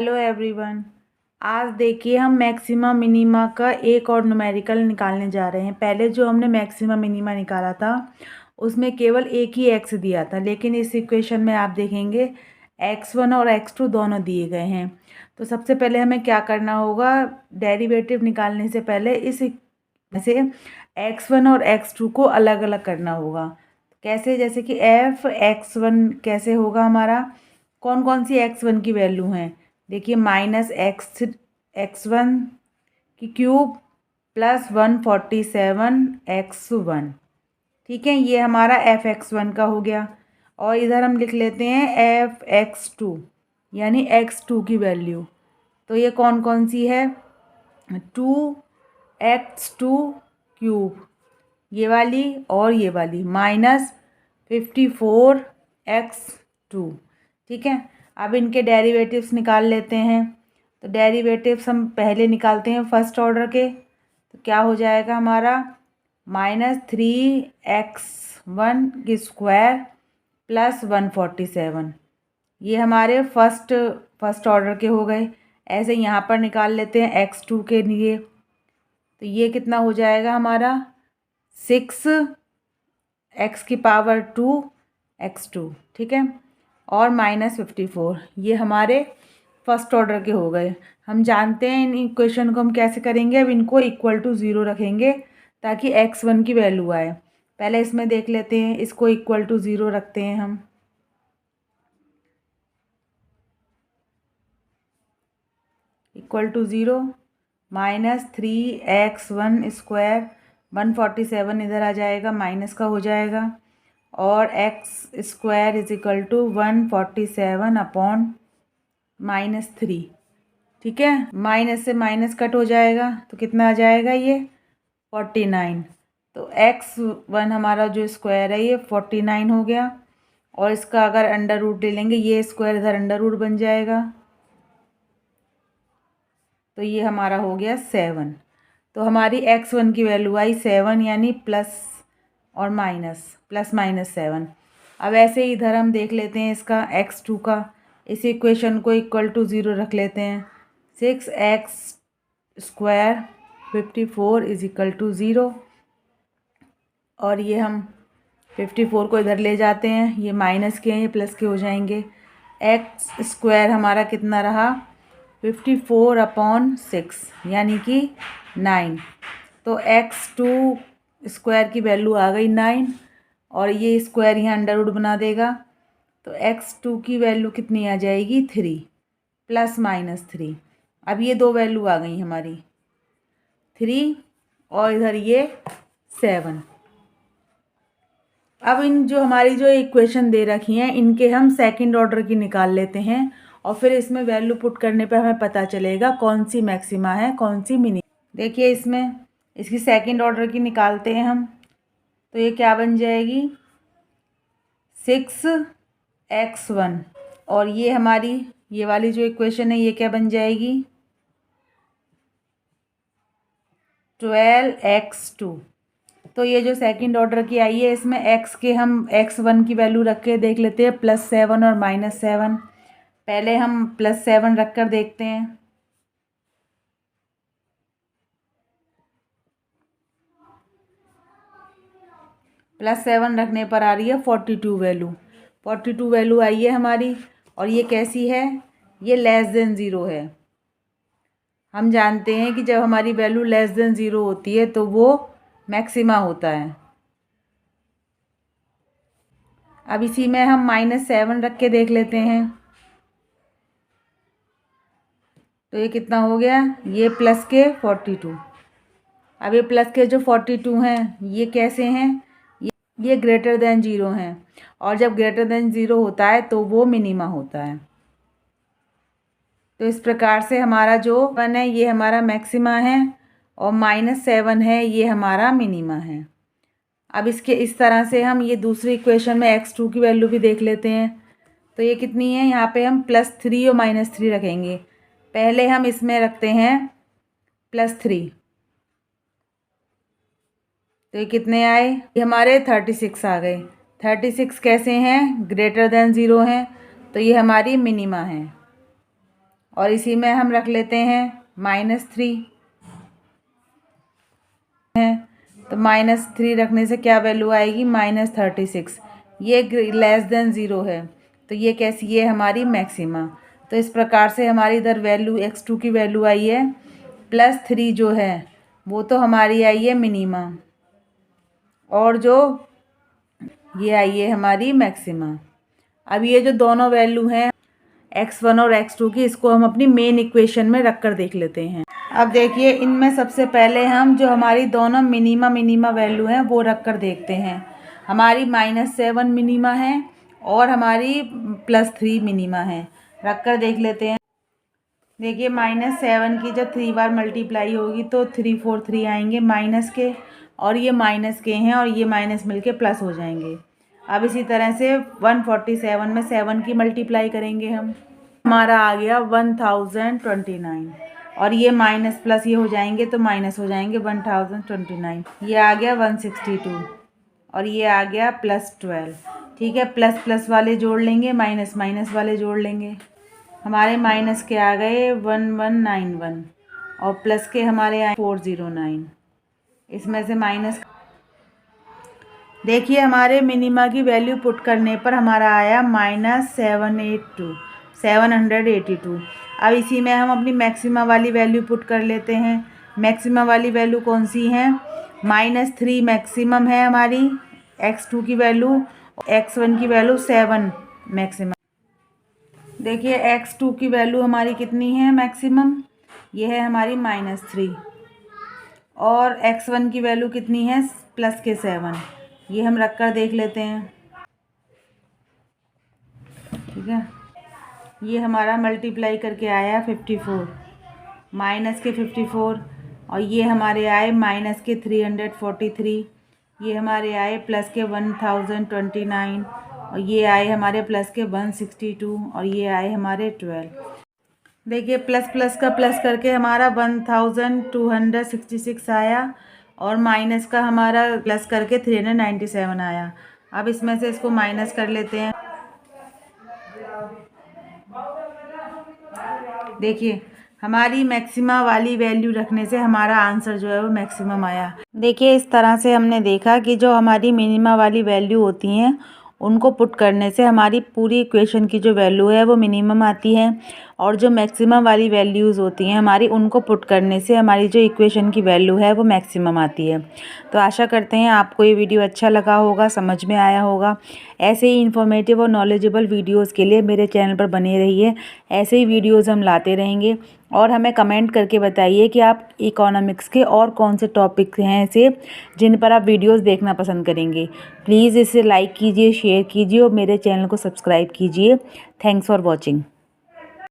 Hello everyone. आज देखिए हम मैक्सिमा मिनीमा का एक और न्यूमेरिकल निकालने जा रहे हैं। पहले जो हमने मैक्सिमा मिनीमा निकाला था उसमें केवल एक ही एक्स दिया था, लेकिन इस इक्वेशन में आप देखेंगे x1 और x2 दोनों दिए गए हैं। तो सबसे पहले हमें क्या करना होगा, डेरिवेटिव निकालने से पहले इस से x1 और x2 को अलग अलग करना होगा। कैसे? जैसे कि f(x1) कैसे होगा हमारा, कौन कौन सी x1 की वैल्यू हैं। देखिए -x1 की क्यूब प्लस 147x1। ठीक है, ये हमारा f(x1) का हो गया। और इधर हम लिख लेते हैं f(x2) यानी x2 की वैल्यू। तो ये कौन कौन सी है, 2x2 क्यूब ये वाली और ये वाली -54x2। ठीक है, अब इनके डेरिवेटिव्स निकाल लेते हैं। तो डेरिवेटिव्स हम पहले निकालते हैं फर्स्ट ऑर्डर के। तो क्या हो जाएगा हमारा, -3x1 की स्क्वायर प्लस 147। ये हमारे फर्स्ट ऑर्डर के हो गए। ऐसे यहाँ पर निकाल लेते हैं x2 के लिए। तो ये कितना हो जाएगा हमारा, 6x⁴ ठीक है, और -54। ये हमारे फर्स्ट ऑर्डर के हो गए। हम जानते हैं इन इक्वेशन को हम कैसे करेंगे। अब इनको =0 रखेंगे ताकि x1 की वैल्यू आए। पहले इसमें देख लेते हैं, इसको =0 रखते हैं हम। =0 -3x1² 147 इधर आ जाएगा, माइनस का हो जाएगा। और x² = 147/-3। ठीक है, माइनस से माइनस कट हो जाएगा तो कितना आ जाएगा, ये 49। तो x1 हमारा जो स्क्वायर है ये 49 हो गया। और इसका अगर अंडर रूट ले लेंगे, ये स्क्वायर इधर अंडर रूट बन जाएगा। तो ये हमारा हो गया 7। तो हमारी x1 की वैल्यू आई 7, यानी प्लस और माइनस, +-7। अब ऐसे ही इधर हम देख लेते हैं इसका x2 का। इस इक्वेशन को =0 रख लेते हैं। 6x² 54 = 0। और ये हम 54 को इधर ले जाते हैं, ये माइनस के हैं, ये प्लस के हो जाएंगे। x² हमारा कितना रहा, 54/6 यानी कि 9। तो x2² की वैल्यू आ गई 9। और ये स्क्वायर यहाँ अंडर रूट बना देगा। तो x2 की वैल्यू कितनी आ जाएगी, 3 +-3। अब ये दो वैल्यू आ गई हमारी, 3 और इधर ये 7। अब इन जो हमारी जो इक्वेशन दे रखी हैं इनके हम सेकंड ऑर्डर की निकाल लेते हैं। और फिर इसमें वैल्यू पुट करने पे हमें पता चलेगा कौन सी मैक्सिमा है कौन सी मिनी। देखिए इसमें इसकी सेकंड ऑर्डर की निकालते हैं हम। तो ये क्या बन जाएगी, 6x1। और ये हमारी ये वाली जो इक्वेशन है ये क्या बन जाएगी, 12x2। तो ये जो सेकंड ऑर्डर की आई है इसमें x के हम x1 की वैल्यू रख के देख लेते हैं, +7 और -7। पहले हम +7 रख कर देखते हैं। +7 रखने पर आ रही है 42 वैल्यू। 42 वैल्यू आई है हमारी। और ये कैसी है, ये <0 है। हम जानते हैं कि जब हमारी वैल्यू <0 होती है तो वो मैक्सिमा होता है। अब इसी में हम -7 रख के देख लेते हैं। तो ये कितना हो गया, ये प्लस के 42। अब ये प्लस के जो 42 हैं ये कैसे हैं, ये >0 हैं। और जब >0 होता है तो वो मिनिमा होता है। तो इस प्रकार से हमारा जो 1 है ये हमारा मैक्सिमा है और -7 है ये हमारा मिनिमा है। अब इसके इस तरह से हम ये दूसरी इक्वेशन में x2 की वैल्यू भी देख लेते हैं। तो ये कितनी है, यहाँ पे हम +3 और -3 रखेंगे। पहले हम इसमें रखते हैं +3। तो ये कितने आए, ये हमारे 36 आ गए। 36 कैसे हैं, >0 हैं। तो ये हमारी मिनिमा है। और इसी में हम रख लेते हैं -3 है, तो -3 रखने से क्या वैल्यू आएगी -36। ये लेस देन 0 है, तो ये कैसी है हमारी मैक्सिमा। तो इस प्रकार से हमारी इधर वैल्यू x2 की वैल्यू आई है +3 जो है वो तो हमारी आई है मिनिमा, और जो ये आई है हमारी मैक्सिमा। अब ये जो दोनों वैल्यू हैं x1 और x2 की, इसको हम अपनी मेन इक्वेशन में रख कर देख लेते हैं। अब देखिए इनमें सबसे पहले हम जो हमारी दोनों मिनिमा वैल्यू हैं वो रख कर देखते हैं। हमारी -7 मिनिमा है और हमारी +3 मिनिमा है, रख कर देख लेते हैं। देखिए -7 की जब 3 बार मल्टीप्लाई होगी तो 3 4 3 आएंगे माइनस के, और ये माइनस के हैं और ये माइनस मिलके प्लस हो जाएंगे। अब इसी तरह से 147 में 7 की मल्टीप्लाई करेंगे हम, हमारा आ गया 1029, और ये माइनस प्लस ये हो जाएंगे तो माइनस हो जाएंगे 1029। ये आ गया 162 और ये आ गया +12। ठीक है, प्लस प्लस वाले जोड़ लेंगे, माइनस माइनस वाले जोड़ लेंगे। हमारे माइनस के आ गए 1191 और प्लस के हमारे आए 409। इसमें से माइनस देखिए हमारे मिनिमा की वैल्यू पुट करने पर हमारा आया -782। अब इसी में हम अपनी मैक्सिमा वाली वैल्यू पुट कर लेते हैं। मैक्सिमा वाली वैल्यू कौन सी है? -3 मैक्सिमम है हमारी x2 की वैल्यू, x1 की वैल्यू 7 मैक्सिमम। देखिए x2 की वैल्यू हमारी कितनी है मैक्सिमम, ये है हमारी -3, और x1 की वैल्यू कितनी है +7। ये हम रख कर देख लेते हैं। ठीक है, ये हमारा मल्टीप्लाई करके आया 54, माइनस के 54, और ये हमारे आए माइनस के 343, ये हमारे आए प्लस के 1029, और ये आए हमारे प्लस के 162, और ये आए हमारे 12। देखिए प्लस प्लस का प्लस करके हमारा 1266 आया, और माइनस का हमारा प्लस करके 397 आया। अब इसमें से इसको माइनस कर लेते हैं। देखिए हमारी मैक्सिमा वाली वैल्यू रखने से हमारा आंसर जो है वो मैक्सिमम आया। देखिए इस तरह से हमने देखा कि जो हमारी मिनिमा वाली वैल्यू होती हैं उनको पुट करने से हमारी पूरी इक्वेशन की जो वैल्यू है वो मिनिमम आती है, और जो मैक्सिमम वाली वैल्यूज़ होती हैं हमारी उनको पुट करने से हमारी जो इक्वेशन की वैल्यू है वो मैक्सिमम आती है। तो आशा करते हैं आपको ये वीडियो अच्छा लगा होगा, समझ में आया होगा। ऐसे ही इन्फॉर्मेटिव और नॉलेजेबल वीडियोज़ के लिए मेरे चैनल पर बने रहिए। ऐसे ही वीडियोज़ हम लाते रहेंगे, और हमें कमेंट करके बताइए कि आप इकोनॉमिक्स के और कौन से टॉपिक हैं ऐसे जिन पर आप वीडियोस देखना पसंद करेंगे। प्लीज़ इसे लाइक कीजिए, शेयर कीजिए और मेरे चैनल को सब्सक्राइब कीजिए। Thanks for watching.